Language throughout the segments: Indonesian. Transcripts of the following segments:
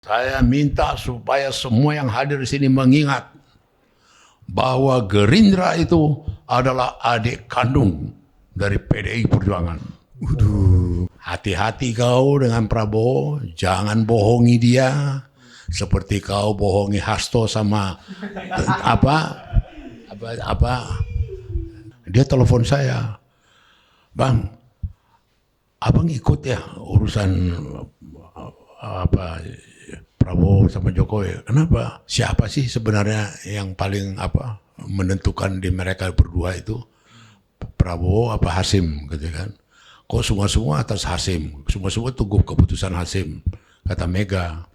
Saya minta supaya semua yang hadir di sini mengingat bahwa Gerindra itu adalah adik kandung dari PDI Perjuangan. Hati-hati kau dengan Prabowo, jangan bohongi dia seperti kau bohongi Hasto sama apa. Dia telepon saya, Bang, abang ikut ya urusan apa Prabowo sama Jokowi. Kenapa? Siapa sih sebenarnya yang paling menentukan di mereka berdua itu? Prabowo apa Hasim gitu kan? Kok semua atas Hasim? Semua tunggu keputusan Hasim, kata Mega.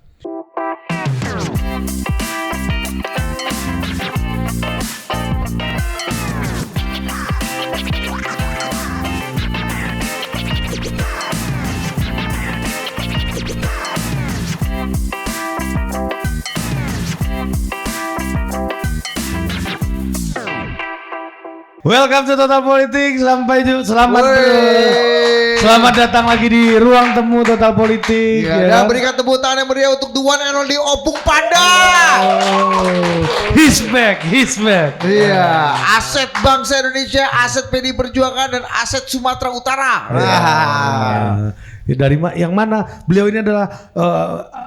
Welcome to Total Politik. Selamat datang lagi di ruang temu Total Politik. Ya, dan berikan tepuk tangan yang meriah untuk the one and only Opung Panda. He's back. Iya, aset bangsa Indonesia, aset PDI Perjuangan dan aset Sumatera Utara. Dari yang mana? Beliau ini adalah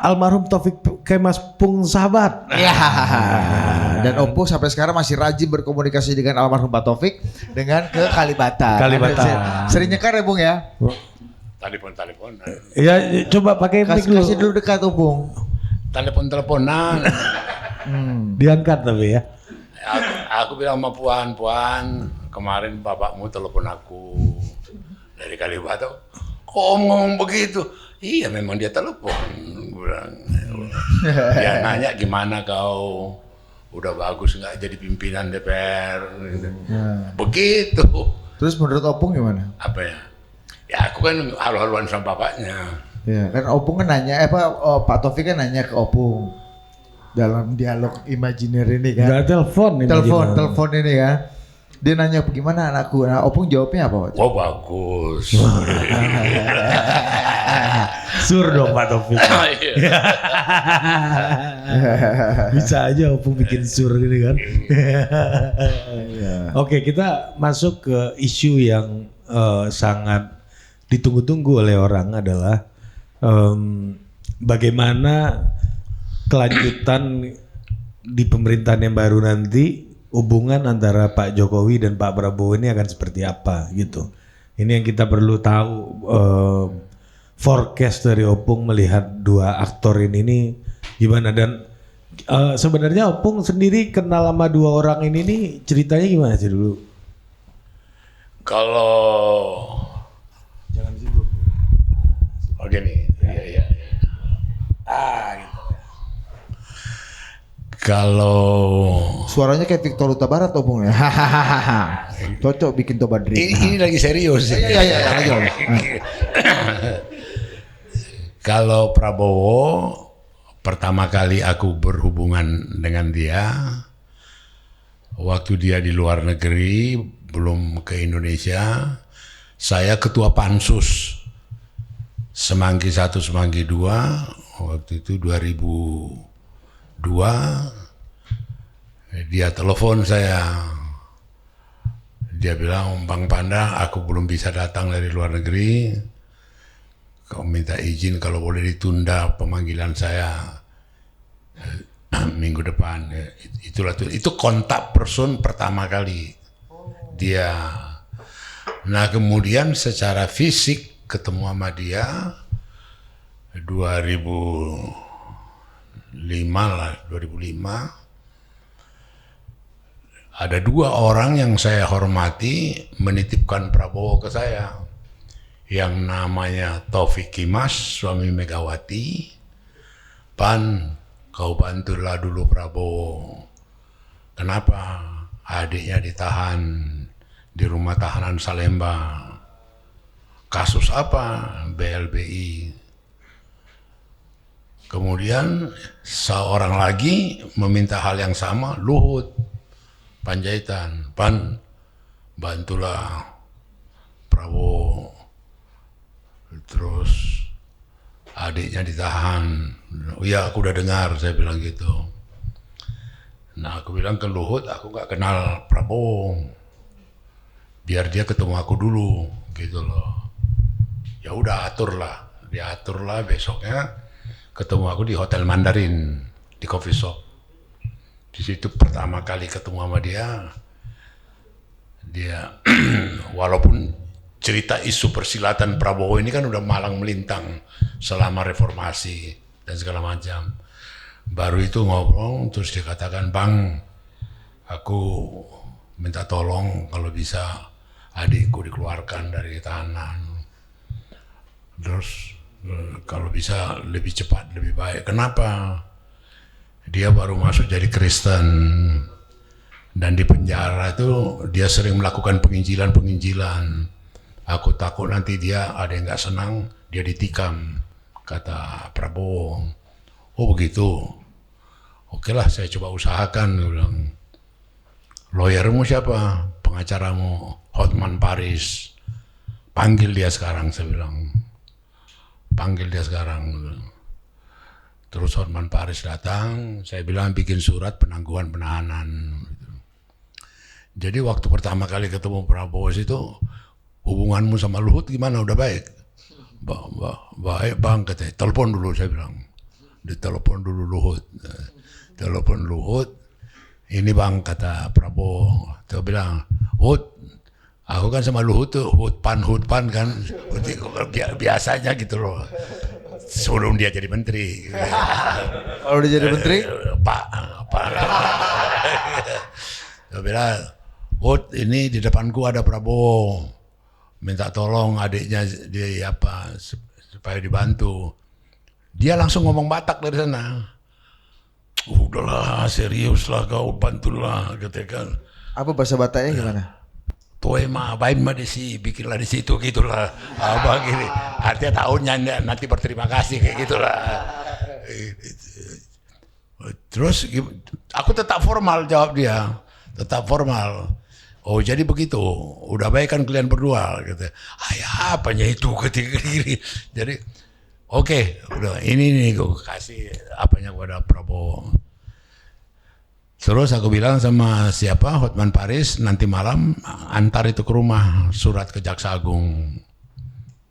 almarhum Taufik Kemas Pung Sahabat. Ya. Dan Opung sampai sekarang masih rajin berkomunikasi dengan almarhum Pak Taufik dengan ke Kalibata. Sering nyekar ya Bung ya? Telepon. Ya coba pakai mic dulu. Kasih dulu dekat Opung. Teleponan. Diangkat tapi ya. Aku bilang sama Puan, kemarin bapakmu telepon aku dari Kalibata. Kok ngomong begitu? Iya memang dia telepon. Dia nanya gimana kau, udah bagus nggak jadi pimpinan DPR? Begitu. Terus menurut Opung gimana? Apa ya? Ya aku kan halu-haluan sama bapaknya. Ya kan Opung kan nanya, Pak Taufik kan nanya ke Opung dalam dialog imajiner ini kan. Enggak telepon ini kan. Dia nanya gimana anakku, nah Opung jawabnya apa? Oh bagus. Sur dong Pak Taufik. Bisa aja Opung bikin sur gini kan. Oke, kita masuk ke isu yang sangat ditunggu-tunggu oleh orang adalah bagaimana kelanjutan di pemerintahan yang baru nanti, hubungan antara Pak Jokowi dan Pak Prabowo ini akan seperti apa gitu. Ini yang kita perlu tahu, forecast dari Opung melihat dua aktor ini gimana. Dan sebenarnya Opung sendiri kenal sama dua orang ini nih, ceritanya gimana sih dulu? Kalau Jangan sibuk. oke nih, iya. Gitu. Kalau Suaranya kayak Victor Huta Barat Opung ya. Cocok bikin Toba Drink. ini lagi serius. Iya, lagi. Kalau Prabowo, pertama kali aku berhubungan dengan dia waktu dia di luar negeri, belum ke Indonesia. Saya ketua Pansus Semanggi 1, Semanggi 2, waktu itu 2002. Dia telepon saya. Dia bilang, Bang Panda, aku belum bisa datang dari luar negeri. Kau minta izin kalau boleh ditunda pemanggilan saya minggu depan. Itu kontak person pertama kali dia. Nah kemudian secara fisik ketemu sama dia 2005. Ada dua orang yang saya hormati menitipkan Prabowo ke saya, yang namanya Taufik Kemas, suami Megawati. Pan, kau bantulah dulu Prabowo. Kenapa? Adiknya ditahan di rumah tahanan Salemba. Kasus apa? BLBI. Kemudian seorang lagi meminta hal yang sama, Luhut Panjaitan. Pan, bantulah Prabowo. Terus adiknya ditahan. Oh iya aku udah dengar, saya bilang gitu. Nah aku bilang ke Luhut, aku nggak kenal Prabowo, biar dia ketemu aku dulu gitu loh. Ya udah diatur lah besoknya ketemu aku di Hotel Mandarin di coffee shop. Di situ pertama kali ketemu sama dia walaupun cerita isu persilatan Prabowo ini kan udah malang melintang selama reformasi dan segala macam. Baru itu ngobrol terus dia katakan, "Bang, aku minta tolong kalau bisa adikku dikeluarkan dari tahanan. Terus kalau bisa lebih cepat lebih baik." Kenapa? Dia baru masuk jadi Kristen dan di penjara itu dia sering melakukan penginjilan. Aku takut nanti dia ada yang nggak senang, dia ditikam, kata Prabowo. Oh begitu. Oke lah, saya coba usahakan. Dia bilang, lawyermu siapa? Pengacaramu Hotman Paris. Panggil dia sekarang, saya bilang. Panggil dia sekarang. Terus Hotman Paris datang, saya bilang bikin surat penangguhan penahanan. Jadi waktu pertama kali ketemu Prabowo itu, hubunganmu sama Luhut gimana? Udah baik? Baik bang, katanya. Telepon dulu, saya bilang. Ditelepon dulu Luhut. Telepon Luhut. Ini bang, kata Prabowo. Dia bilang, Hut, aku kan sama Luhut tuh, hut pan kan. Biasanya gitu loh. Sebelum dia jadi menteri. Kalau dia jadi menteri? Pak. Dia bilang, Hut, ini di depanku ada Prabowo. Minta tolong adiknya dia supaya dibantu. Dia langsung ngomong Batak dari sana. Udahlah, serius lah kau, bantulah, katakan. Apa bahasa Bataknya gimana? Toe mah, baik mah bikinlah di situ gitulah. Apa gini? Artinya tahunnya nanti berterima kasih kayak gitulah. Terus aku tetap formal jawab dia, tetap formal. Oh jadi begitu, udah baik kan kalian berdua, gitu. Ayah apanya itu ketika gini. Jadi oke, udah ini nih gue kasih apanya kepada Prabowo. Terus aku bilang sama siapa, Hotman Paris, nanti malam antar itu ke rumah, surat ke Jaksa Agung.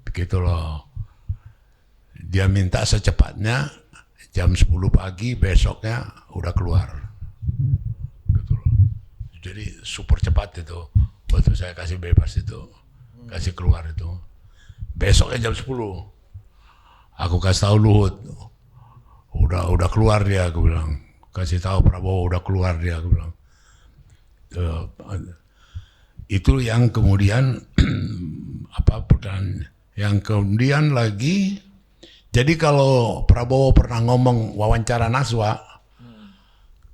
Begitu loh. Dia minta secepatnya jam 10 pagi besoknya udah keluar. Gitu loh. Jadi super cepat itu. Waktu saya kasih bebas itu, kasih keluar itu. Besoknya jam 10. Aku kasih tahu Luhut. Udah keluar dia, aku bilang. Kasih tahu Prabowo udah keluar dia, aku bilang. Itu yang kemudian yang kemudian lagi. Jadi kalau Prabowo pernah ngomong wawancara Naswa,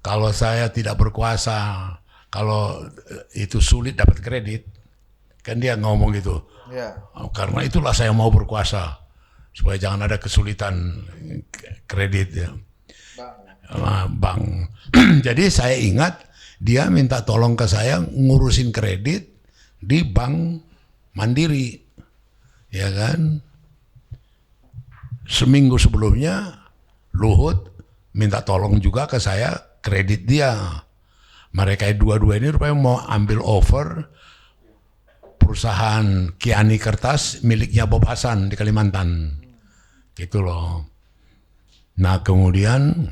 kalau saya tidak berkuasa, kalau itu sulit dapat kredit, kan dia ngomong gitu. Ya. Karena itulah saya mau berkuasa supaya jangan ada kesulitan kredit ya. Bang. Jadi saya ingat dia minta tolong ke saya ngurusin kredit di Bank Mandiri, ya kan? Seminggu sebelumnya Luhut minta tolong juga ke saya kredit dia. Mereka dua-dua ini rupanya mau ambil over perusahaan Kiani Kertas miliknya Bob Hasan di Kalimantan, gitu loh. Nah kemudian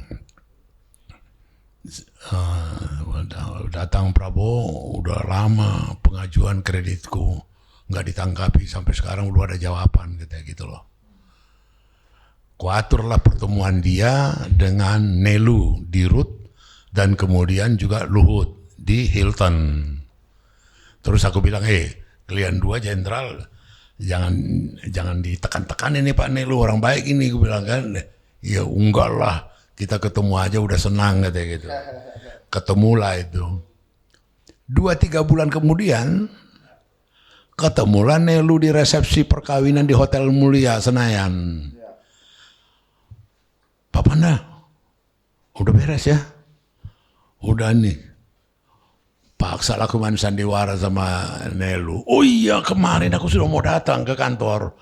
datang Prabowo, udah lama pengajuan kreditku nggak ditanggapi sampai sekarang belum ada jawaban, gitu loh. Kuaturlah pertemuan dia dengan Nelu di Rut dan kemudian juga Luhut di Hilton. Terus aku bilang, kalian dua jenderal jangan ditekan-tekan ini Pak Nelu, orang baik ini, aku bilang kan. Ya enggak lah, kita ketemu aja udah senang katanya gitu. Ketemulah itu. 2-3 bulan kemudian ketemulah Nelu di resepsi perkawinan di Hotel Mulia Senayan. Pak Panda, udah beres ya? Udah nih. Paksa lakukan sandiwara sama Nelu. Oh iya, kemarin aku sudah mau datang ke kantor.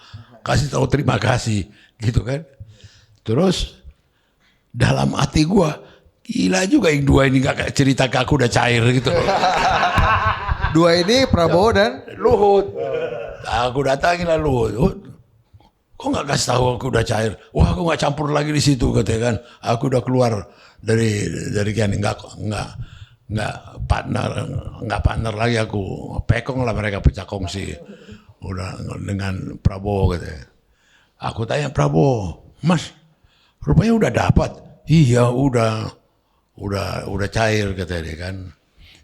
Kasih tahu terima kasih, gitu kan. Terus dalam hati gua, gila juga yang dua ini gak cerita ke aku udah cair gitu. Dua ini Prabowo dan Luhut. Aku datangin lah Luhut. Kok nggak kasih tahu aku udah cair? Wah, aku nggak campur lagi di situ katanya kan. Aku udah keluar dari kian nggak partner lagi aku. Pekong lah mereka pecah kongsi. Udah dengan Prabowo katanya. Aku tanya Prabowo, Mas, rupanya udah dapat. Iya, udah cair katanya dia kan.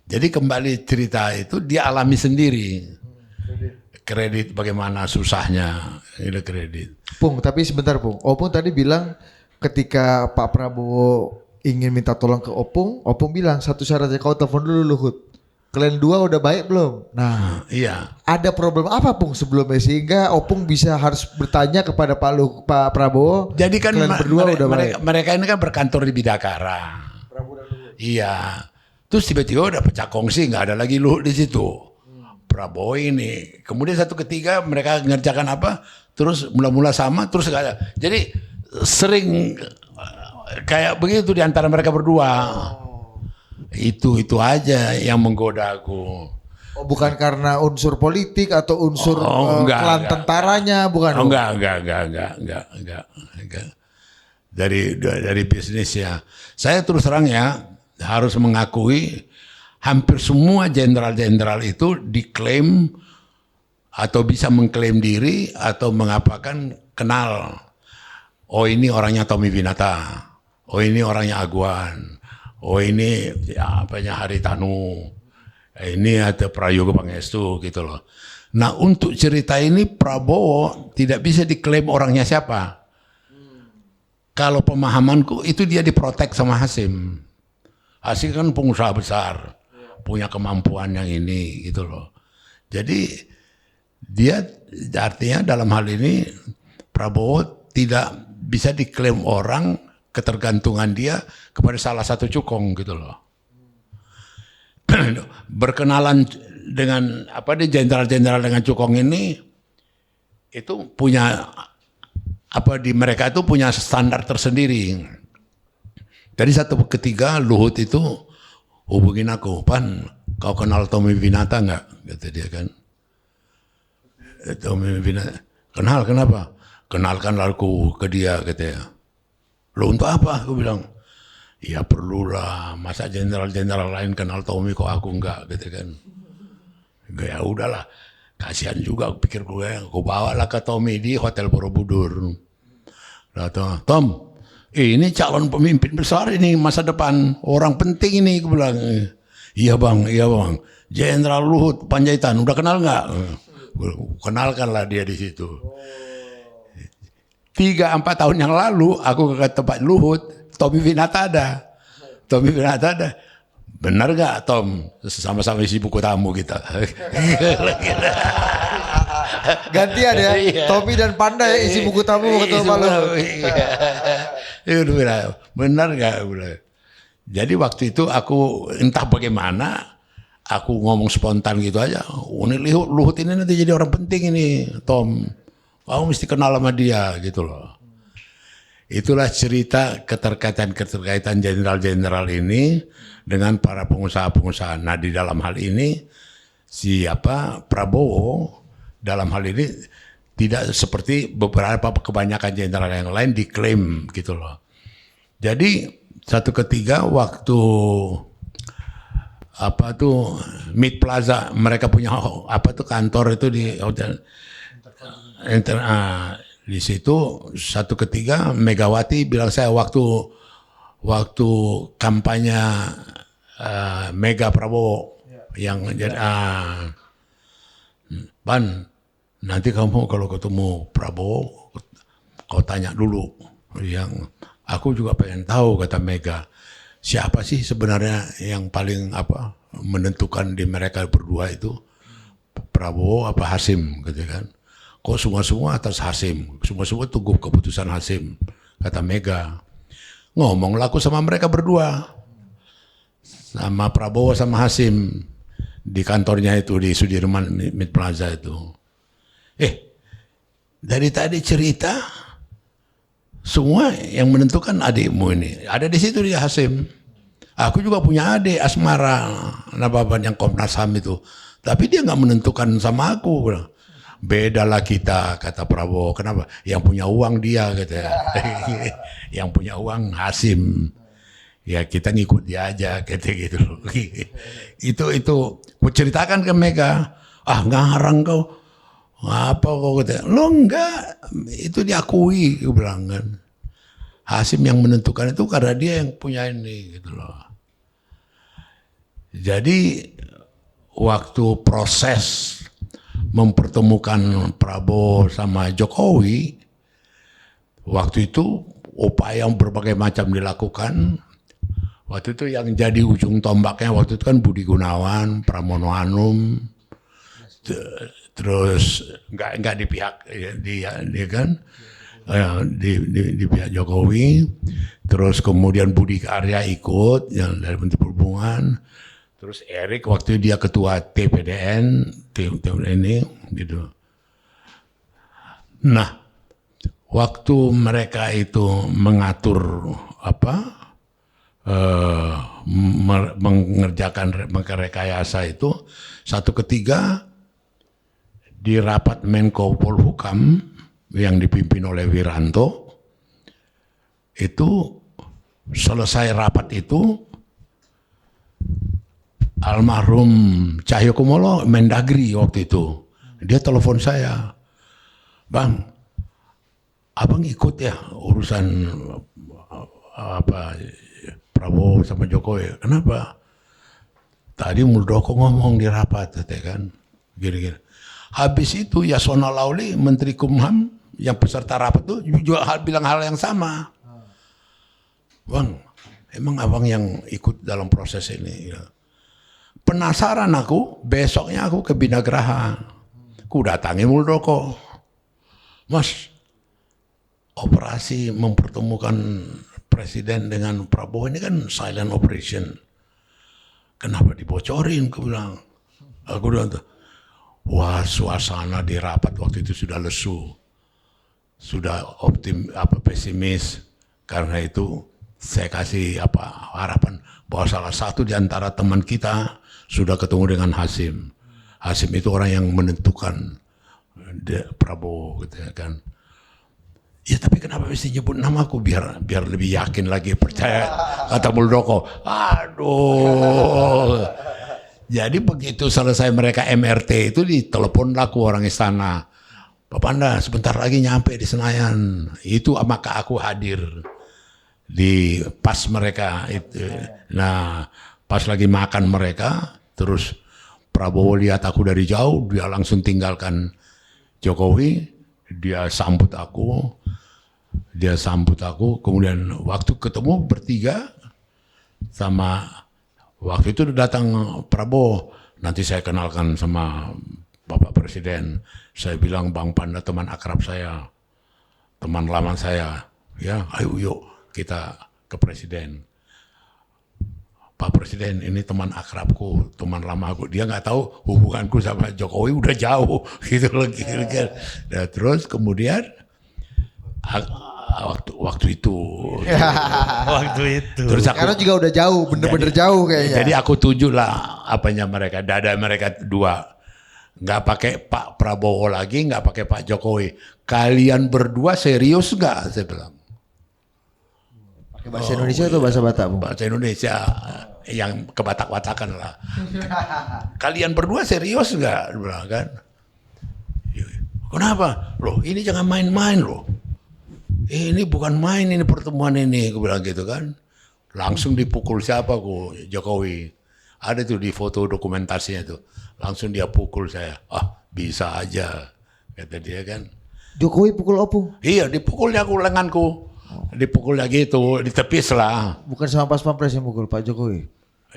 Jadi kembali cerita itu dia alami sendiri. Kredit bagaimana susahnya ini kredit. Pung, tapi sebentar Pung. Opung tadi bilang ketika Pak Prabowo ingin minta tolong ke Opung bilang satu syaratnya kau telepon dulu Luhut. Kalian dua udah baik belum? Nah, iya. Ada problem apa Pung sebelumnya sehingga Opung bisa harus bertanya kepada Pak Prabowo. Jadi kan kalian berdua udah baik. Mereka ini kan berkantor di Bidakara. Iya. Terus tiba-tiba udah pecah kongsi, nggak ada lagi Luhut di situ. Prabowo ini. Kemudian satu ketiga mereka ngerjakan apa, terus mula-mula sama, terus nggak ada. Jadi sering kayak begitu di antara mereka berdua. Itu aja yang menggoda aku. Oh, bukan karena unsur politik atau unsur klan tentaranya, bukan? Oh, enggak. Dari bisnisnya. Saya terus terang ya harus mengakui hampir semua jenderal-jenderal itu diklaim atau bisa mengklaim diri atau mengapakan kenal. Oh ini orangnya Tommy Winata. Oh ini orangnya Aguan. Oh ini ya, apanya Haritanu. Ini ada Prayogo Pangestu gitu loh. Nah untuk cerita ini Prabowo tidak bisa diklaim orangnya siapa. Kalau pemahamanku itu dia diprotek sama Hasim. Hasim kan pengusaha besar, punya kemampuan yang ini gitu loh. Jadi dia artinya dalam hal ini Prabowo tidak bisa diklaim orang ketergantungan dia kepada salah satu cukong gitu loh. Berkenalan dengan dia jenderal-jenderal dengan cukong ini itu punya di mereka itu punya standar tersendiri. Dari satu ketiga Luhut itu hubungin aku, Pan, kau kenal Tommy Winata nggak? Kata dia kan. Tommy Winata, kenal, kenapa? Kenalkan aku ke dia, katanya. Lo untuk apa? Aku bilang, ya perlulah, masa jenderal-jenderal lain kenal Tommy kok aku enggak, gitu kan. Ya udahlah, kasihan juga, aku pikir gue, aku bawalah ke Tommy di Hotel Borobudur. Tom, ini calon pemimpin besar ini masa depan, orang penting ini, aku bilang. Iya bang. Jenderal Luhut Panjaitan, udah kenal nggak? Kenalkanlah dia di situ. 3-4 tahun yang lalu aku ke tempat Luhut, Tommy Winata ada. Benar nggak Tom? Sama-sama isi buku tamu kita. Gantian ya, Tommy dan Panda ya isi buku tamu mau ketemu Pak Luhut. Benar nggak? Jadi waktu itu aku entah bagaimana aku ngomong spontan gitu aja. Ini Luhut ini nanti jadi orang penting ini, Tom. Kamu mesti kenal sama dia gitu loh. Itulah cerita keterkaitan jenderal-jenderal ini dengan para pengusaha-pengusaha. Nah di dalam hal ini Prabowo dalam hal ini tidak seperti beberapa kebanyakan jenderal yang lain diklaim gitu loh. Jadi satu ketiga waktu Mid Plaza mereka punya kantor itu di hotel di situ satu ketiga Megawati bilang saya waktu kampanye Mega Prabowo yang jadi Ban, nanti kamu kalau ketemu Prabowo kau tanya dulu, yang aku juga pengen tahu, kata Mega, siapa sih sebenarnya yang paling menentukan di mereka berdua itu, Prabowo apa Hasim, gitu kan? Kok semua atas Hasim, semua tunggu keputusan Hasim, kata Mega. Ngomonglah aku sama mereka berdua, sama Prabowo sama Hasim di kantornya itu di Sudirman Mid Plaza itu. Dari tadi cerita semua yang menentukan adikmu ini. Ada di situ dia Hasim. Aku juga punya adik Asmara, Nababan yang Komnas HAM itu. Tapi dia nggak menentukan sama aku. Beda lah kita, kata Prabowo. Kenapa? Yang punya uang dia, kata. Yang punya uang Hasim. Ya kita ngikut dia aja, kata gitu. Itu, ku ceritakan ke mereka. Ah ngarang kau. Apa kau kata? Lo enggak, itu diakui, gue bilang kan. Hasim yang menentukan itu karena dia yang punya ini, gitu loh. Jadi waktu proses mempertemukan Prabowo sama Jokowi, waktu itu upaya yang berbagai macam dilakukan. Waktu itu yang jadi ujung tombaknya waktu itu kan Budi Gunawan, Pramono Anum, terus nggak di pihak dia kan di pihak Jokowi, terus kemudian Budi Karya ikut yang dari Menteri Perhubungan. Terus Erik waktu dia ketua TPDN ini gitu. Nah, waktu mereka itu mengatur mengerjakan rekayasa itu, satu ketiga di rapat Menko Polhukam yang dipimpin oleh Wiranto, itu selesai rapat itu almarhum Cahyokumolo Mendagri waktu itu, dia telepon saya, Bang, abang ikut ya urusan Prabowo sama Jokowi. Kenapa? Tadi Muldoko ngomong di rapat, kan, gini-gini. Habis itu Yasona Lauli, Menteri Kumham yang peserta rapat itu juga bilang hal yang sama. Bang, emang abang yang ikut dalam proses ini? Penasaran aku, besoknya aku ke Binagraha. Ku datangi Muldoko. Mas, operasi mempertemukan Presiden dengan Prabowo ini kan silent operation. Kenapa dibocorin? Aku bilang. Aku bilang, wah suasana di rapat waktu itu sudah lesu. Sudah pesimis. Karena itu saya kasih harapan bahwa salah satu di antara teman kita sudah ketemu dengan Hasim. Hasim itu orang yang menentukan Prabowo gitu kan. Ya tapi kenapa mesti nyebut namaku biar lebih yakin lagi, percaya, kata Muldoko. Aduh. Jadi begitu selesai mereka MRT itu ditelepon laku orang istana. Pak Panda sebentar lagi nyampe di Senayan. Itu maka aku hadir di pas mereka itu. Nah, pas lagi makan mereka, terus Prabowo lihat aku dari jauh, dia langsung tinggalkan Jokowi, dia sambut aku, kemudian waktu ketemu bertiga, sama waktu itu datang Prabowo, nanti saya kenalkan sama Bapak Presiden, saya bilang Bang Panda teman akrab saya, teman lama saya, ya ayo yuk kita ke Presiden. Pak Presiden ini teman akrabku, teman lama aku. Dia nggak tahu hubunganku sama Jokowi udah jauh gitu loh. Nah, terus kemudian waktu itu. Terus sekarang juga udah jauh, bener-bener jauh kayaknya. Jadi aku tuju lah mereka, dada mereka dua. Nggak pakai Pak Prabowo lagi, nggak pakai Pak Jokowi. Kalian berdua serius nggak? Saya bilang. Bahasa Indonesia atau bahasa Batak? Bahasa Indonesia yang kebatak-batakan lah. Kalian berdua serius nggak? Kan? Kenapa? Loh ini jangan main-main loh. Ini bukan main ini pertemuan ini. Aku bilang gitu kan. Langsung dipukul siapa Jokowi. Ada tuh di foto dokumentasinya tuh. Langsung dia pukul saya. Ah bisa aja. Kata dia kan. Jokowi pukul opung? Iya dipukulnya aku lenganku. Dipukul lagi itu, ditepis lah. Bukan sama Pas Pampres yang pukul Pak Jokowi?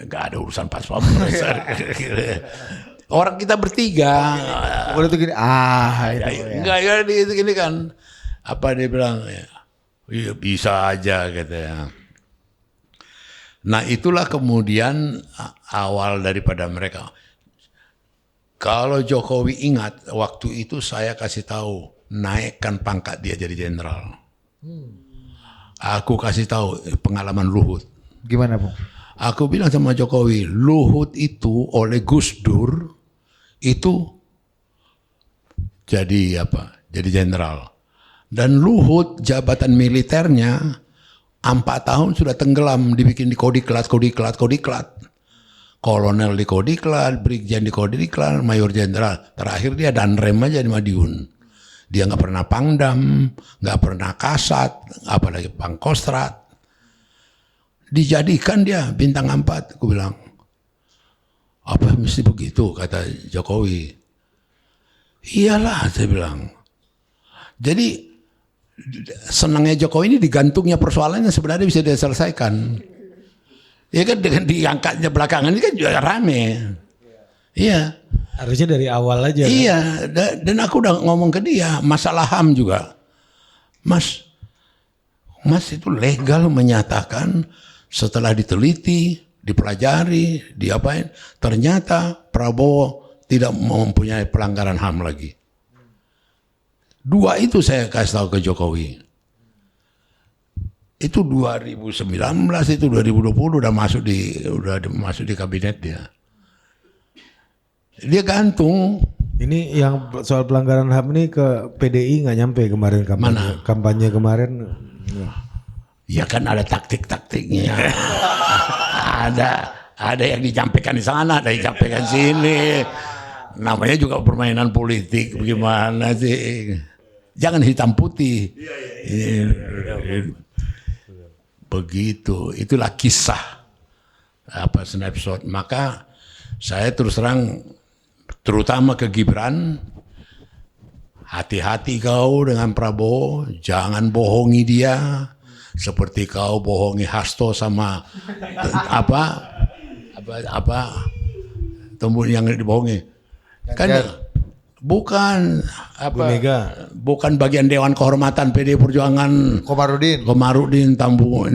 Enggak ada urusan Pas Pampres. Orang kita bertiga. Pukul itu gini, enggak ya gini kan. Apa dia bilang, ya, bisa aja katanya. Nah itulah kemudian awal daripada mereka. Kalau Jokowi ingat, waktu itu saya kasih tahu, naikkan pangkat dia jadi jenderal. Aku kasih tahu pengalaman Luhut. Gimana Bung? Aku bilang sama Jokowi, Luhut itu oleh Gus Dur itu jadi apa? Jadi jenderal. Dan Luhut jabatan militernya 4 tahun sudah tenggelam, dibikin di kodiklat. Kolonel di kodiklat, brigjen di kodiklat, mayor jenderal. Terakhir dia danrem aja di Madiun. Dia nggak pernah pangdam, nggak pernah kasat, apalagi pangkostrat. Dijadikan dia bintang 4. Aku bilang, apa mesti begitu, kata Jokowi. Iyalah, saya bilang. Jadi senangnya Jokowi ini digantungnya persoalannya sebenarnya bisa diselesaikan. Ya kan dengan diangkatnya belakangan ini kan juga rame. Iya. Harusnya dari awal aja. Iya, dan aku udah ngomong ke dia masalah HAM juga. Mas itu legal menyatakan setelah diteliti, dipelajari, diapain, ternyata Prabowo tidak mempunyai pelanggaran HAM lagi. 2 itu saya kasih tahu ke Jokowi. Itu 2019, itu 2020 udah masuk di kabinet dia. Dia gantung. Ini yang soal pelanggaran HAM ini ke PDI nggak nyampe kemarin kampanye. Mana? Kampanye kemarin. Ya kan ada taktik-taktiknya. ada yang disampaikan di sana, ada yang disampaikan sini. Namanya juga permainan politik. Bagaimana sih? Jangan hitam putih. Begitu, itulah kisah snapshot. Maka saya terus terang, terutama ke Gibran, hati-hati kau dengan Prabowo, jangan bohongi dia seperti kau bohongi Hasto sama tumbuh yang dibohongi. Kan bukan bukan bagian Dewan Kehormatan PD Perjuangan Komarudin Tambu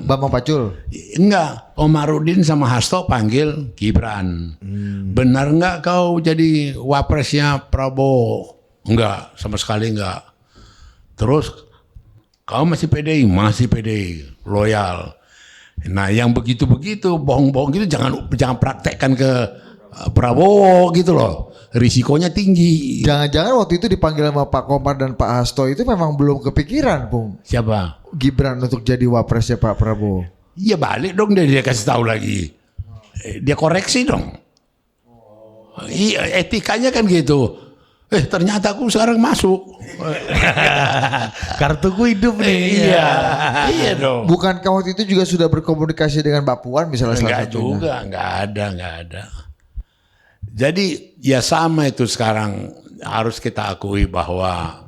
Bambang Pacul. Enggak, Komarudin sama Hasto panggil Gibran. Benar enggak kau jadi wapresnya Prabowo? Enggak, sama sekali enggak. Terus kau masih PDI, loyal. Nah, yang begitu-begitu bohong-bohong gitu jangan praktekkan ke Prabowo gitu loh. Risikonya tinggi. Jangan-jangan waktu itu dipanggil sama Pak Komar dan Pak Hasto itu memang belum kepikiran, Bung. Siapa? Gibran untuk jadi wapresnya Pak Prabowo. Iya, balik dong dia kasih tahu lagi. Dia koreksi dong. Iya, etikanya kan gitu. Ternyata aku sekarang masuk. Kartuku hidup nih. Iya dong. Bukankah waktu itu juga sudah berkomunikasi dengan Mbak Puan misalnya salah satunya? Enggak juga, enggak ada. Jadi ya sama itu sekarang harus kita akui bahwa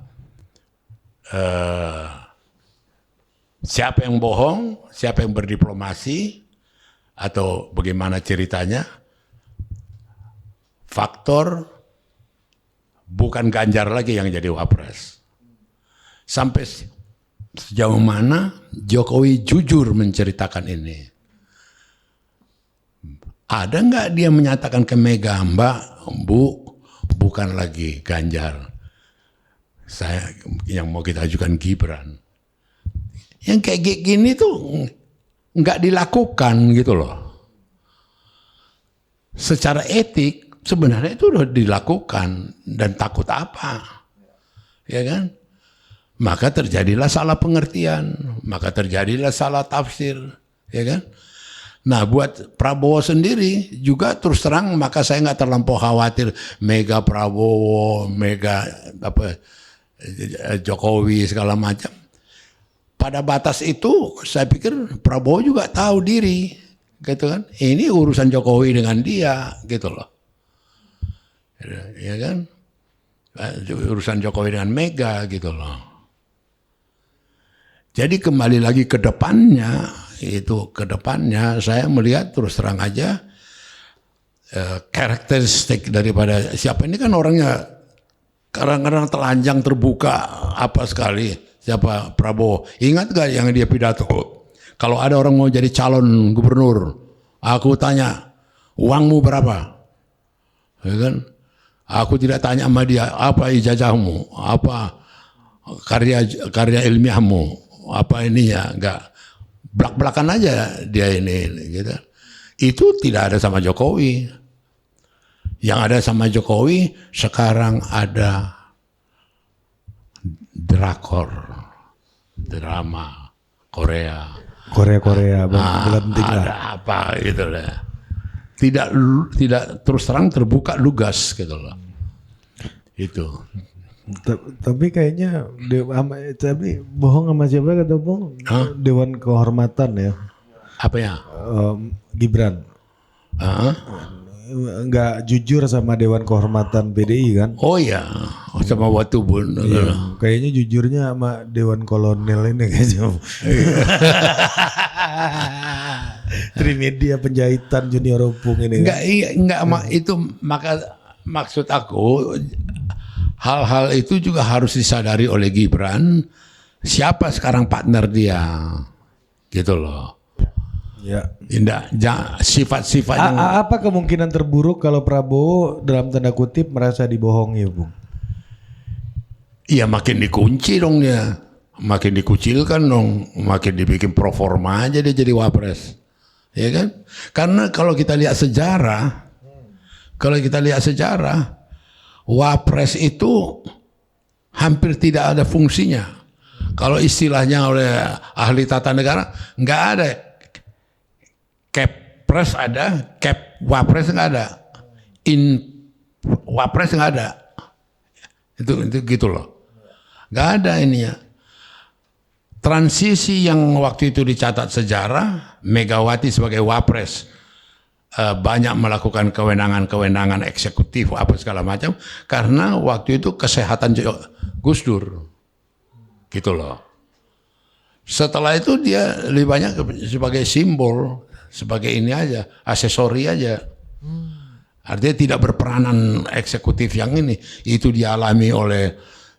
siapa yang bohong, siapa yang berdiplomasi atau bagaimana ceritanya, faktor bukan Ganjar lagi yang jadi wapres. Sampai sejauh mana Jokowi jujur menceritakan ini. Ada nggak dia menyatakan ke Mega, Mbak, Bu, bukan lagi Ganjar. Saya yang mau kita ajukan Gibran. Yang kayak gini tuh nggak dilakukan gitu loh. Secara etik sebenarnya itu udah dilakukan dan takut apa, ya kan? Maka terjadilah salah pengertian, maka terjadilah salah tafsir, ya kan? Nah, buat Prabowo sendiri juga terus terang, maka saya nggak terlampau khawatir Mega Prabowo, Mega Jokowi segala macam. Pada batas itu saya pikir Prabowo juga tahu diri, gitu kan? Ini urusan Jokowi dengan dia, gitu loh, ya kan? Urusan Jokowi dengan Mega, gitu loh. Jadi kembali lagi ke depannya, saya melihat terus terang aja karakteristik daripada siapa ini kan orangnya kadang-kadang telanjang terbuka apa sekali, siapa Prabowo. Ingat gak yang dia pidato? Kalau ada orang mau jadi calon gubernur, aku tanya, uangmu berapa? Ya kan? Aku tidak tanya sama dia, apa ijazahmu, apa karya ilmiahmu. apa ini ya, nggak belak-belakan aja dia ini gitu. Itu tidak ada sama Jokowi. Yang ada sama Jokowi sekarang ada drakor, drama Korea. Korea belenting lah. Ada apa gitu lah. Tidak terus terang terbuka lugas gitu loh. Itu. Tapi kayaknya tapi bohong sama siapa kata Bung? Dewan Kehormatan ya. Apa ya? Gibran. Nggak jujur sama Dewan Kehormatan PDI kan? Oh ya, sama Watubun. Iya, kayaknya jujurnya sama Dewan Kolonel ini kayaknya. Trimedia penjahitan Junior Opung ini. Enggak itu maka maksud aku hal-hal itu juga harus disadari oleh Gibran siapa sekarang partner dia. Gitu loh. Ya. Indah, sifat-sifat yang apa kemungkinan terburuk kalau Prabowo dalam tanda kutip merasa dibohongi, Bung? Iya makin dikunci dong dia, makin dikucilkan dong, makin dibikin proforma aja dia jadi wapres, ya kan? Karena kalau kita lihat sejarah, wapres itu hampir tidak ada fungsinya. Kalau istilahnya oleh ahli tata negara, nggak ada. Kepres ada, wapres nggak ada, wapres nggak ada, itu gitu loh, nggak ada ininya. Transisi yang waktu itu dicatat sejarah, Megawati sebagai wapres banyak melakukan kewenangan eksekutif apa segala macam, karena waktu itu kesehatan Gus Dur, gitu loh. Setelah itu dia lebih banyak sebagai simbol. Sebagai ini aja, aksesori aja. Artinya tidak berperanan eksekutif yang ini. Itu dialami oleh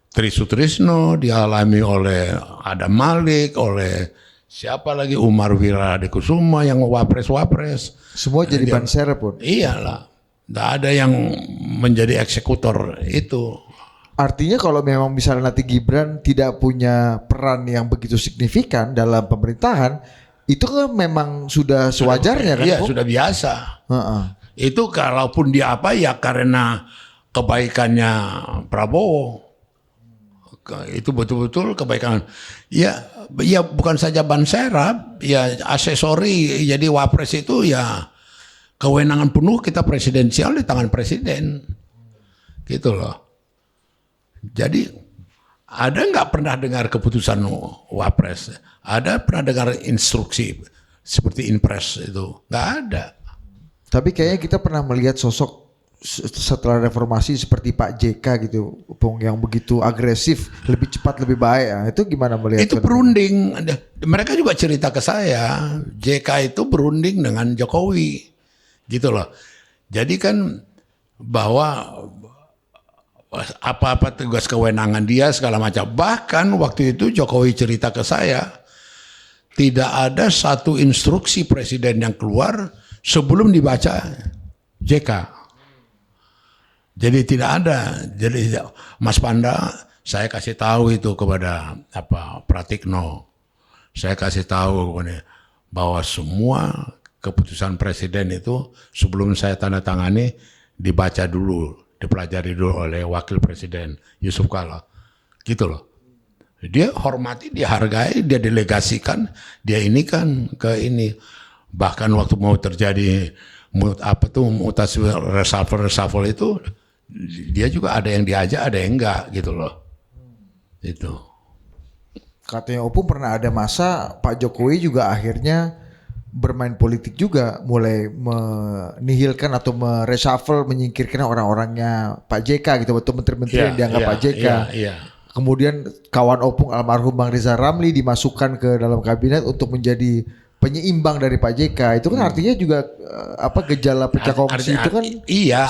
Tri Sutrisno, dialami oleh Adam Malik, oleh siapa lagi, Umar Wiradekusuma yang wapres-wapres. Semua jadi ban serep pun. Iyalah, tidak ada yang menjadi eksekutor itu. Artinya kalau memang misalnya nanti Gibran tidak punya peran yang begitu signifikan dalam pemerintahan, itu kan memang sudah sewajarnya kan? Iya, sudah biasa. Itu kalaupun dia apa ya karena kebaikannya Prabowo. Itu betul-betul kebaikan. Ya bukan saja ban serap, ya aksesori jadi wapres itu ya kewenangan penuh kita presidensial di tangan presiden. Gitu loh. Jadi ada nggak pernah dengar keputusan wapres? Ada pernah dengar instruksi seperti impres itu? Nggak ada. Tapi kayaknya kita pernah melihat sosok setelah reformasi seperti Pak JK gitu, Bung, yang begitu agresif, lebih cepat, lebih baik. Ya. Itu gimana melihat? Itu berunding. Mereka juga cerita ke saya, JK itu berunding dengan Jokowi, gitu loh. Jadi kan bahwa apa-apa tugas kewenangan dia segala macam. Bahkan waktu itu Jokowi cerita ke saya, tidak ada satu instruksi presiden yang keluar sebelum dibaca JK. Jadi tidak ada. Jadi Mas Panda, saya kasih tahu itu kepada Pratikno. Saya kasih tahu bahwa semua keputusan presiden itu sebelum saya tanda tangani dibaca dulu, dipelajari dulu oleh wakil presiden Yusuf Kala. Gitu loh. Dia hormati, dia hargai, dia delegasikan, dia ini kan ke ini. Bahkan waktu mau terjadi mutasi reshuffle itu, dia juga ada yang diajak, ada yang enggak gitu loh. Itu. Katanya Opung pernah ada masa Pak Jokowi juga akhirnya bermain politik juga, mulai menihilkan atau mereshuffle, menyingkirkan orang-orangnya Pak JK gitu, betul menteri-menteri yang dianggap Pak JK. Kemudian kawan Opung almarhum Bang Riza Ramli dimasukkan ke dalam kabinet untuk menjadi penyeimbang dari Pak JK. Itu kan artinya juga gejala pecah kongsi itu kan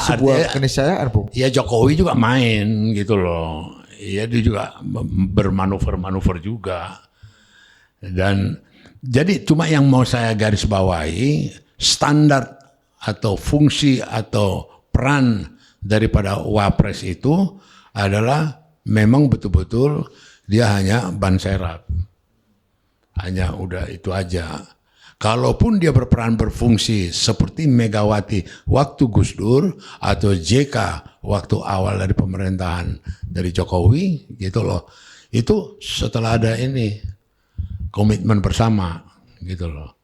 sebuah keniscayaan, Bung. Iya, Jokowi juga main gitu loh. Iya, dia juga bermanuver-manuver juga. Dan jadi cuma yang mau saya garis bawahi, standar atau fungsi atau peran daripada wapres itu adalah memang betul-betul dia hanya ban serap. Hanya udah itu aja. Kalaupun dia berperan berfungsi seperti Megawati waktu Gus Dur atau JK waktu awal dari pemerintahan dari Jokowi gitu loh. Itu setelah ada ini komitmen bersama gitu loh.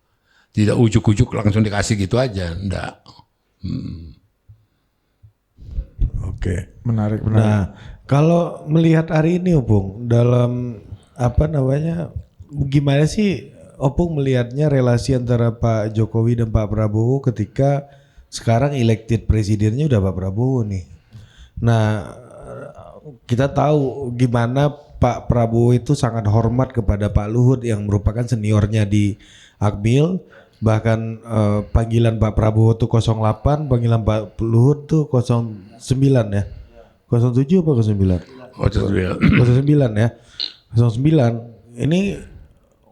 Tidak ujuk-ujuk langsung dikasih gitu aja, enggak. Oke. Menarik. Nah, kalau melihat hari ini Opung dalam gimana sih Opung melihatnya relasi antara Pak Jokowi dan Pak Prabowo ketika sekarang elected presidennya udah Pak Prabowo nih. Nah, kita tahu gimana Pak Prabowo itu sangat hormat kepada Pak Luhut yang merupakan seniornya di Akmil. Bahkan panggilan Pak Prabowo tuh 08, panggilan Pak Luhut tuh 09 ya. 07 apa 09? 09 ya. 09. Ini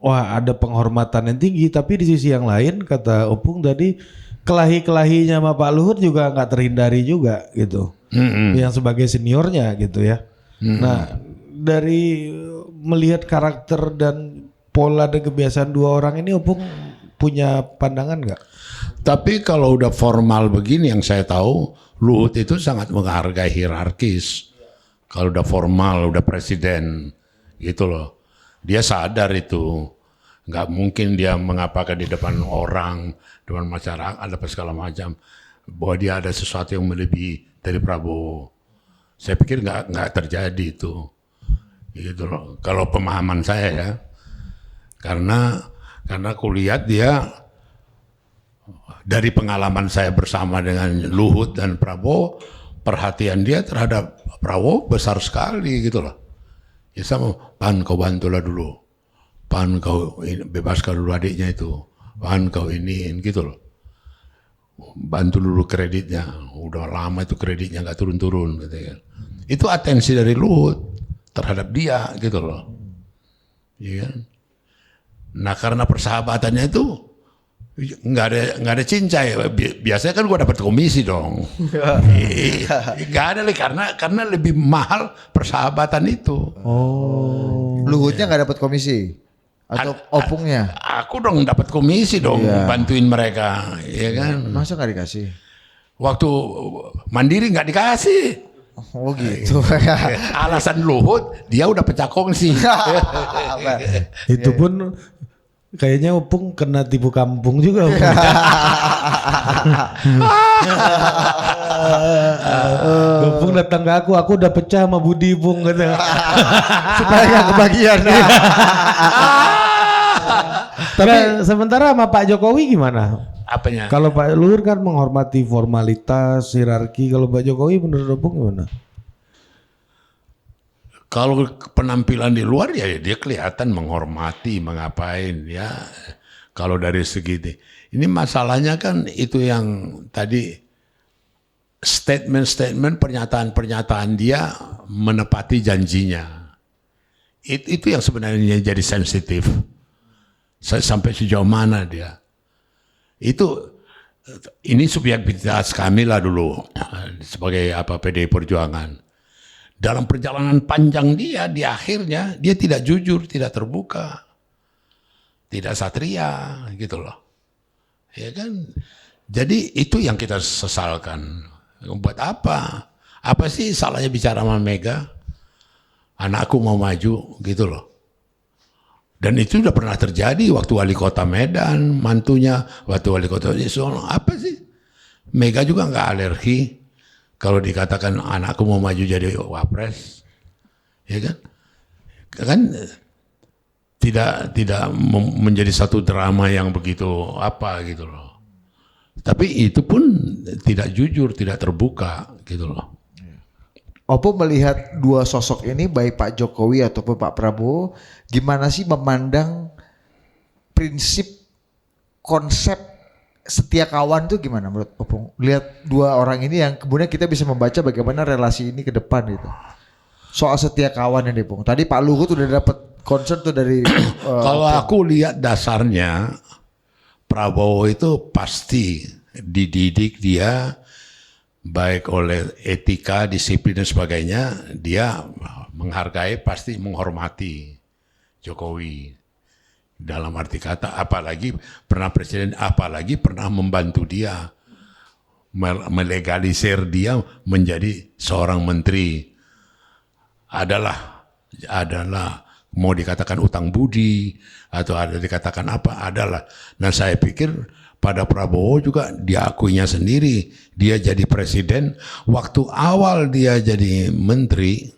wah ada penghormatan yang tinggi, tapi di sisi yang lain kata Opung tadi kelahi-kelahinya sama Pak Luhut juga nggak terhindari juga gitu. Yang sebagai seniornya gitu ya. Nah, dari melihat karakter dan pola dan kebiasaan dua orang ini Opung punya pandangan nggak? Tapi kalau udah formal begini yang saya tahu, Luhut itu sangat menghargai hierarkis. Kalau udah formal, udah presiden gitu loh. Dia sadar itu. Nggak mungkin dia mengapakan di depan orang, depan masyarakat, ada segala macam. Bahwa dia ada sesuatu yang melebihi dari Prabowo. Saya pikir nggak terjadi itu. Gitu loh. Kalau pemahaman saya ya. Karena aku lihat dia dari pengalaman saya bersama dengan Luhut dan Prabowo, perhatian dia terhadap Prabowo besar sekali gitu loh. Ya sama, Pan kau bantulah dulu, Pan kau bebaskan dulu adiknya itu, Pan kau iniin gitu loh. Bantu dulu kreditnya, udah lama itu kreditnya nggak turun-turun gitu kan. Itu atensi dari Luhut terhadap dia gitu loh. Iya kan? Nah karena persahabatannya itu nggak ada cincai. Biasanya kan gua dapat komisi dong. Nggak ada karena lebih mahal persahabatan itu. Oh. Luhutnya nggak dapat komisi atau Opungnya? Aku dong dapat komisi dong, bantuin mereka, ya kan. Masa nggak dikasih? Waktu Mandiri nggak dikasih. Oh gitu. Alasan Luhut dia udah pecah kongsi. Itu pun kayaknya Opung kena tipu kampung juga. Opung datang ke aku udah pecah sama Budi Pung kata. Supaya nggak kebagian. Tapi sementara sama Pak Jokowi gimana? Apanya? Kalau Pak Luhut kan menghormati formalitas, hierarki. Kalau Pak Jokowi menurut Opung gimana? Kalau penampilan di luar ya dia kelihatan menghormati, mengapain ya. Kalau dari segi ini masalahnya kan itu yang tadi statement-statement, pernyataan-pernyataan dia menepati janjinya. Itu yang sebenarnya jadi sensitif. Sampai sejauh mana dia. Ini subjektivitas kami lah dulu sebagai PDI Perjuangan. Dalam perjalanan panjang dia, di akhirnya dia tidak jujur, tidak terbuka, tidak satria, gitu loh. Ya kan? Jadi itu yang kita sesalkan. Buat apa? Apa sih salahnya bicara sama Mega? Anakku mau maju, gitu loh. Dan itu sudah pernah terjadi waktu wali kota Medan, mantunya, waktu wali kota Solo. Apa sih? Mega juga nggak alergi. Kalau dikatakan anakku mau maju jadi wapres, ya kan? Kan tidak menjadi satu drama yang begitu gitu loh. Tapi itu pun tidak jujur, tidak terbuka gitu loh. Opung melihat dua sosok ini baik Pak Jokowi ataupun Pak Prabowo, gimana sih memandang prinsip konsep setia kawan tuh gimana menurut Opung? Lihat dua orang ini yang kemudian kita bisa membaca bagaimana relasi ini ke depan gitu. Soal setia kawan ini, Pung. Tadi Pak Luhut udah dapat concern tuh dari kalau aku lihat dasarnya Prabowo itu pasti dididik dia baik oleh etika, disiplin dan sebagainya, dia menghargai, pasti menghormati Jokowi. Dalam arti kata, apalagi pernah presiden, apalagi pernah membantu dia, melegalisir dia menjadi seorang menteri. Adalah mau dikatakan utang budi atau ada dikatakan apa, adalah. Nah saya pikir pada Prabowo juga diakuinya sendiri, dia jadi presiden, waktu awal dia jadi menteri,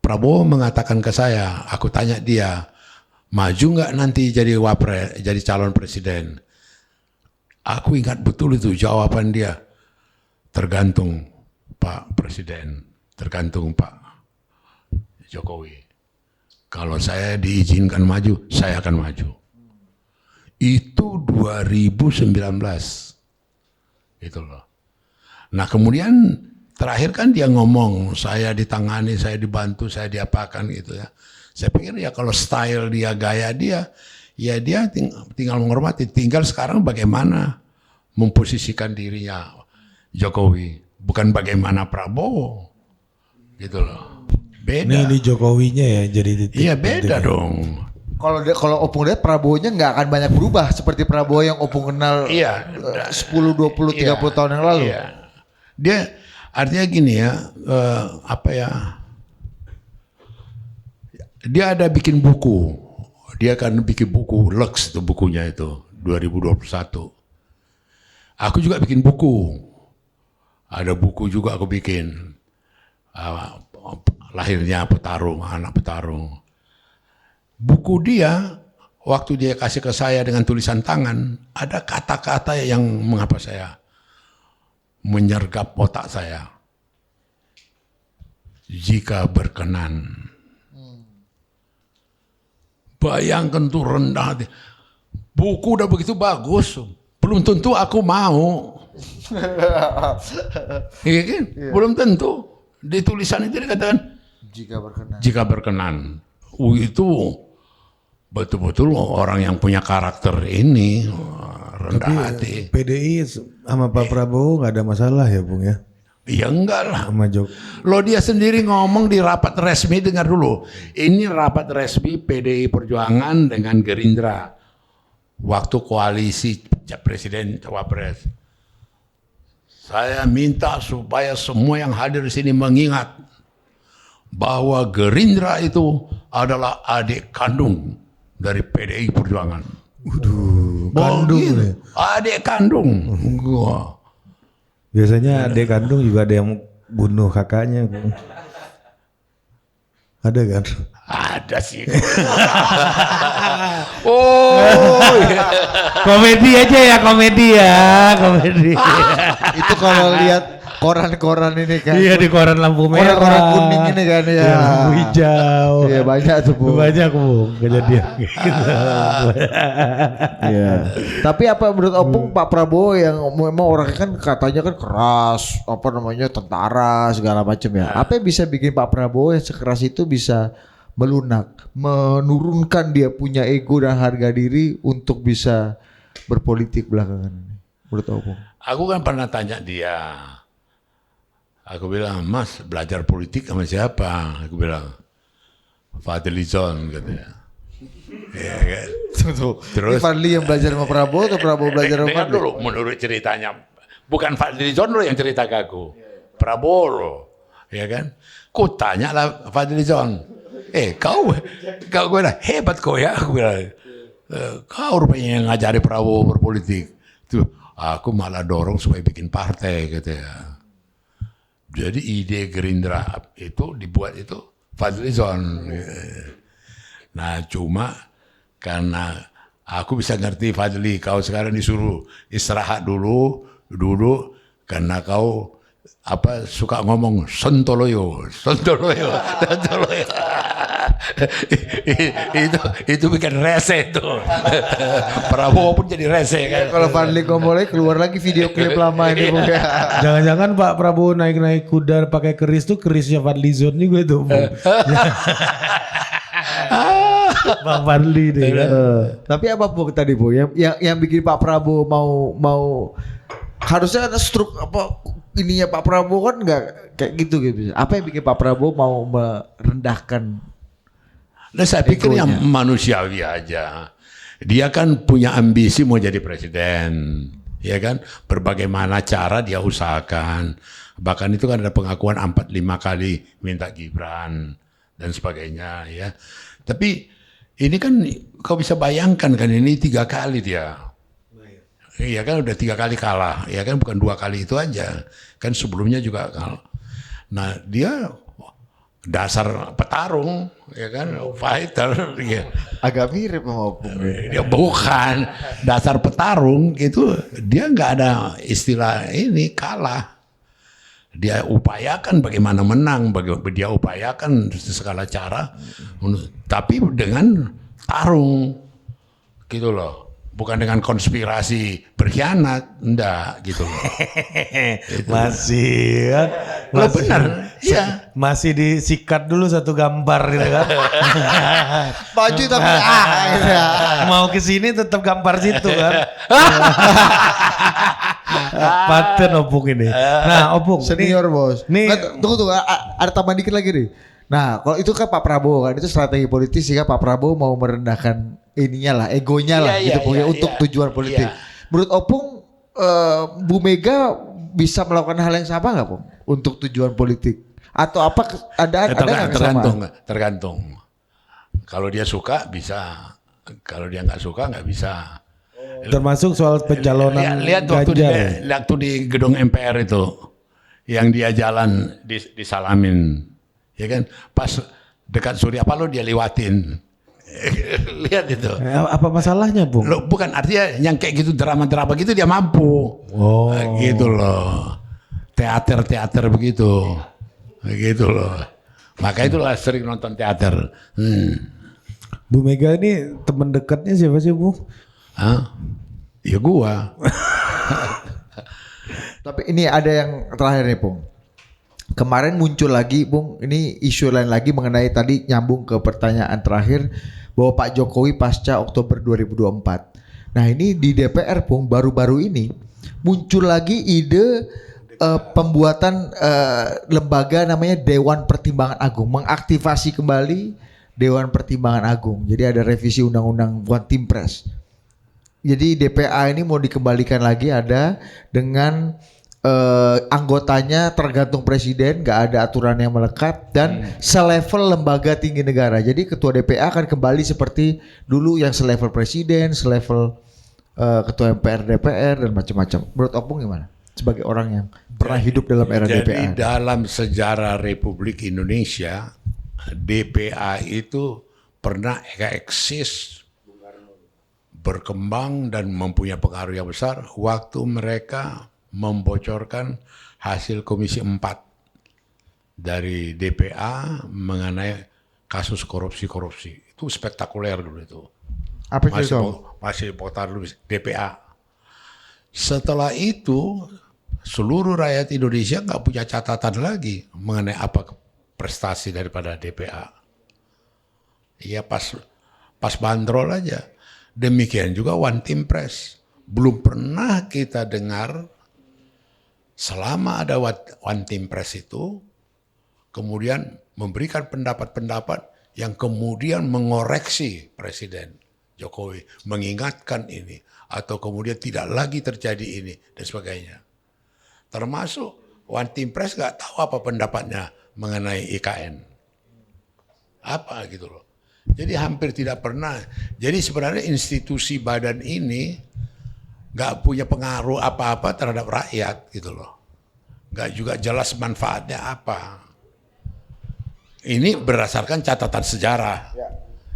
Prabowo mengatakan ke saya, aku tanya dia, maju nggak nanti jadi jadi calon presiden? Aku ingat betul itu jawaban dia, tergantung Pak Presiden, tergantung Pak Jokowi. Kalau saya diizinkan maju, saya akan maju. Itu 2019. Itu loh. Nah kemudian terakhir kan dia ngomong, saya ditangani, saya dibantu, saya diapakan gitu ya. Saya pikir ya kalau style dia, gaya dia, ya dia tinggal menghormati. Tinggal sekarang bagaimana memposisikan dirinya Jokowi, bukan bagaimana Prabowo, gitu loh. Beda. Ini Jokowinya ya jadi titik. Iya beda dong. Kalau Opung lihat Prabowo-nya nggak akan banyak berubah seperti Prabowo yang Opung kenal 10, 20, 30 tahun yang lalu. Iya. Dia artinya gini ya, dia ada bikin buku. Dia akan bikin buku, Lux itu bukunya itu, 2021. Aku juga bikin buku. Ada buku juga aku bikin. Lahirnya petarung, anak petarung. Buku dia, waktu dia kasih ke saya dengan tulisan tangan, ada kata-kata yang mengapa saya menyergap otak saya. Jika berkenan. Bayangkan tuh rendah hati. Buku udah begitu bagus, belum tentu aku mau. Iya kan? Yeah. Belum tentu. Di tulisan itu dikatakan jika berkenan. Itu betul-betul orang yang punya karakter ini rendah hati. PDI sama Pak Prabowo nggak ada masalah ya Bung ya? Ya enggak lah. Lo dia sendiri ngomong di rapat resmi, dengar dulu. Ini rapat resmi PDI Perjuangan dengan Gerindra. Waktu koalisi Presiden Cawapres. Saya minta supaya semua yang hadir di sini mengingat bahwa Gerindra itu adalah adik kandung dari PDI Perjuangan. Waduh, kandung gitu. Ya? Adik kandung. Gua. Biasanya adik kandung juga ada yang bunuh kakaknya. Ada kan? Ada sih. Oh, iya. Komedi aja ya, komedi. Itu kalau lihat koran-koran ini kan. Iya di koran lampu merah. Koran kuning ini kan ya. Lampu hijau. Iya banyak tuh Bu. Banyak Bu kejadian gitu. Iya. Tapi apa menurut Opung Pak Prabowo yang memang orangnya kan katanya kan keras, apa namanya tentara segala macam ya. Apa yang bisa bikin Pak Prabowo yang sekeras itu bisa melunak, menurunkan dia punya ego dan harga diri untuk bisa berpolitik belakangan ini? Menurut Opung. Aku kan pernah tanya dia. Aku bilang, Mas belajar politik sama siapa? Aku bilang, Fadlizon katanya. Ya, kan? Terus Fadli yang belajar sama Prabowo atau Prabowo belajar sama Fadli? Dulu menurut ceritanya, bukan Fadlizon loh yang cerita ke aku, Prabowo loh, ya kan? Ku tanya lah Fadlizon, kau gue hebat kau ya, aku bilang, kau rupanya yang ngajari Prabowo berpolitik. Tuh, aku malah dorong supaya bikin partai katanya. Jadi ide Gerindra itu dibuat itu Fadlizon. Nah cuma karena aku bisa ngerti Fadli, kau sekarang disuruh istirahat dulu karena kau suka ngomong sontoloyo. itu bikin rese itu. Prabowo pun jadi rese kan. Kalau Fadli ngomongnya keluar lagi video klip lama ini Bu. Jangan-jangan Pak Prabowo naik kuda pakai keris tuh kerisnya Fadlizon juga itu Bu. Bang Fadli deh kan. Tapi apa Bu tadi Bu yang bikin Pak Prabowo mau harusnya ada ininya Pak Prabowo kan nggak kayak gitu. Apa yang bikin Pak Prabowo mau merendahkan? Nah saya pikir yang manusiawi aja. Dia kan punya ambisi mau jadi presiden, ya kan? Berbagai mana cara dia usahakan. Bahkan itu kan ada pengakuan 4-5 kali minta Gibran dan sebagainya, ya. Tapi ini kan kau bisa bayangkan kan ini 3 kali dia. Iya kan udah 3 kali kalah, ya kan bukan 2 kali itu aja. Kan sebelumnya juga kalah. Nah dia dasar petarung, ya kan, fighter, ya. Agak mirip sama Opung. Dia bukan dasar petarung gitu, dia nggak ada istilah ini kalah. Dia upayakan bagaimana menang, dia upayakan segala cara, tapi dengan tarung, gitu loh. Bukan dengan konspirasi berkhianat, enggak gitu loh. Masih kan? Lo benar, iya. Masih disikat dulu satu gambar gitu kan. Baju tapi gitu ya. Mau kesini tetap gambar situ kan. Paten Opung ini. Nah Opung. Senior bos. Nih. Tunggu, ada tambahan dikit lagi nih. Nah kalau itu kan Pak Prabowo kan, itu strategi politis sehingga Pak Prabowo mau merendahkan ininya lah, egonya lah gitu pokoknya untuk tujuan politik. Menurut Opung, Bu Mega bisa melakukan hal yang sama nggak Pung untuk tujuan politik? Atau apa ada nggak kesamaan? Tergantung. Kalau dia suka bisa, kalau dia nggak suka nggak bisa. Termasuk soal pencalonan Lihat waktu di gedung MPR itu, yang dia jalan disalamin, ya kan? Pas dekat Surya Paloh dia lewatin. Lihat itu. Apa masalahnya Bung? Loh, bukan artinya yang kayak gitu drama-drama gitu dia mampu. Oh. Gitu loh. Teater begitu. Gitu loh. Maka itulah sering nonton teater. Bu Mega ini teman dekatnya siapa sih Bung? Hah? Ya gua. Tapi ini ada yang terakhir nih Pung. Kemarin muncul lagi Bung, ini isu lain lagi mengenai tadi nyambung ke pertanyaan terakhir bahwa Pak Jokowi pasca Oktober 2024. Nah ini di DPR Bung baru-baru ini muncul lagi ide pembuatan lembaga namanya Dewan Pertimbangan Agung, mengaktifasi kembali Dewan Pertimbangan Agung. Jadi ada revisi undang-undang One Team Press. Jadi DPA ini mau dikembalikan lagi ada dengan anggotanya tergantung presiden, nggak ada aturan yang melekat dan selevel lembaga tinggi negara. Jadi ketua DPA akan kembali seperti dulu yang selevel presiden, selevel ketua MPR, DPR dan macam-macam. Menurut Opung gimana? Sebagai orang yang pernah hidup dalam era DPA. Jadi dalam sejarah Republik Indonesia, DPA itu pernah eksis, berkembang dan mempunyai pengaruh yang besar waktu mereka membocorkan hasil Komisi 4 dari DPA mengenai kasus korupsi. Itu spektakuler dulu itu. Apa itu? Masih potar dulu DPA. Setelah itu seluruh rakyat Indonesia nggak punya catatan lagi mengenai apa prestasi daripada DPA. Ya pas bandrol aja. Demikian juga One Team Press. Belum pernah kita dengar selama ada One Team Press itu, kemudian memberikan pendapat-pendapat yang kemudian mengoreksi Presiden Jokowi, mengingatkan ini, atau kemudian tidak lagi terjadi ini, dan sebagainya. Termasuk One Team Press nggak tahu apa pendapatnya mengenai IKN. Apa gitu loh. Jadi hampir tidak pernah. Jadi sebenarnya institusi badan ini nggak punya pengaruh apa-apa terhadap rakyat gitu loh. Nggak juga jelas manfaatnya apa. Ini berdasarkan catatan sejarah.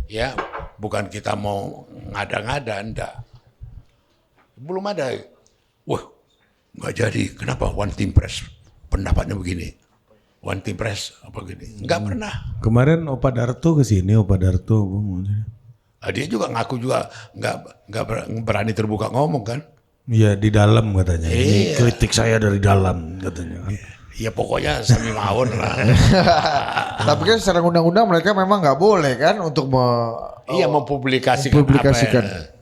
Ya, bukan kita mau ngada-ngada, enggak. Belum ada. Wah, nggak jadi. Kenapa One Team Press pendapatnya begini? One Team Press apa gini? Nggak pernah. Kemarin Opa Darto kesini, Opa Darto. Dia juga ngaku juga nggak berani terbuka ngomong kan? Iya di dalam katanya. Ini kritik saya dari dalam katanya. Ya pokoknya semi mawon lah. Tapi kan secara undang-undang mereka memang nggak boleh kan untuk mempublikasikan. Apa.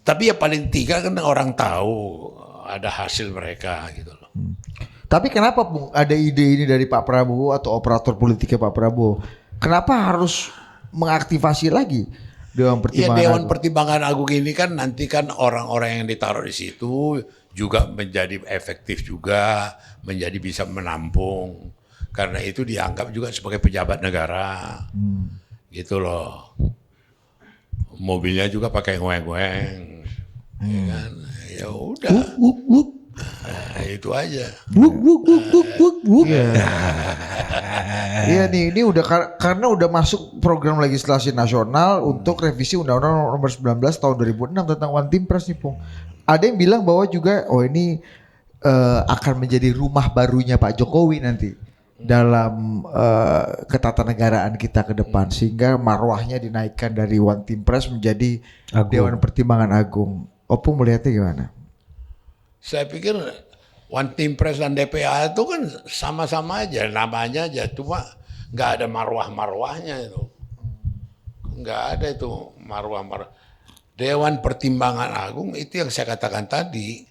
Tapi ya paling tiga kan orang tahu ada hasil mereka gitu loh. Tapi kenapa Bung ada ide ini dari Pak Prabowo atau operator politiknya Pak Prabowo? Kenapa harus mengaktifasi lagi Dewan Iya, Pertimbangan Dewan Agung. Pertimbangan Agung ini kan nanti kan orang-orang yang ditaruh di situ juga menjadi efektif juga, menjadi bisa menampung. Karena itu dianggap juga sebagai pejabat negara. Gitu loh. Mobilnya juga pakai ngoeng-ngoeng. Ya kan? Ya udah. Nah, itu aja. Iya nih, ini udah karena udah masuk program legislasi nasional untuk revisi Undang-Undang Nomor 19 tahun 2006 tentang One Team Press nih, Pung. Ada yang bilang bahwa juga ini akan menjadi rumah barunya Pak Jokowi nanti dalam ketatanegaraan kita ke depan, sehingga marwahnya dinaikkan dari One Team Press menjadi Agung. Dewan Pertimbangan Agung. Opung melihatnya gimana? Saya pikir One Team Press dan DPA itu kan sama-sama aja, namanya aja, cuma nggak ada marwah-marwahnya itu, nggak ada itu marwah-marwah. Dewan Pertimbangan Agung itu yang saya katakan tadi,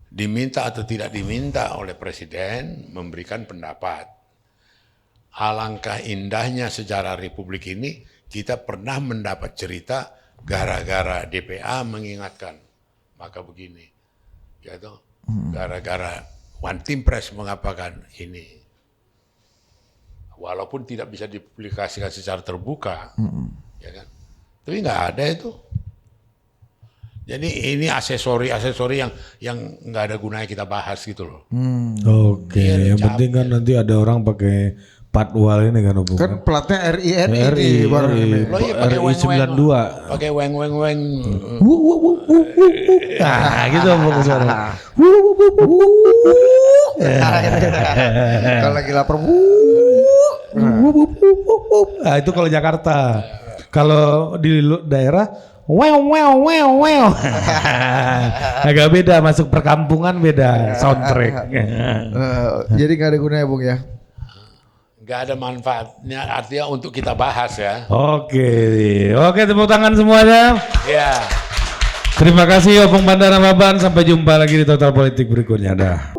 diminta atau tidak diminta oleh Presiden memberikan pendapat. Alangkah indahnya sejarah Republik ini, kita pernah mendapat cerita gara-gara DPA mengingatkan, maka begini. Gitu. Gara-gara One Team Press mengatakan ini, walaupun tidak bisa dipublikasikan secara terbuka, ya kan? Tapi nggak ada itu. Jadi ini asesori yang nggak ada gunanya kita bahas gitu loh. Oke, Iya, yang penting kan nanti ada orang pakai patwal ini kan Opung. Kan platnya RINI RI, baru ini. Loh iya pakai RI 92. Pakai weng. Nah, gitu Opung suara. Kalau lagi lapar, Nah, itu kalau Jakarta. Kalau di daerah wow. Agak beda, masuk perkampungan beda soundtrack. jadi nggak ada gunanya, Bung ya. Nggak ada manfaatnya, artinya untuk kita bahas ya. Oke, tepuk tangan semuanya. Ya. Terima kasih Opung Panda Ramadan. Sampai jumpa lagi di Total Politik berikutnya. Dah.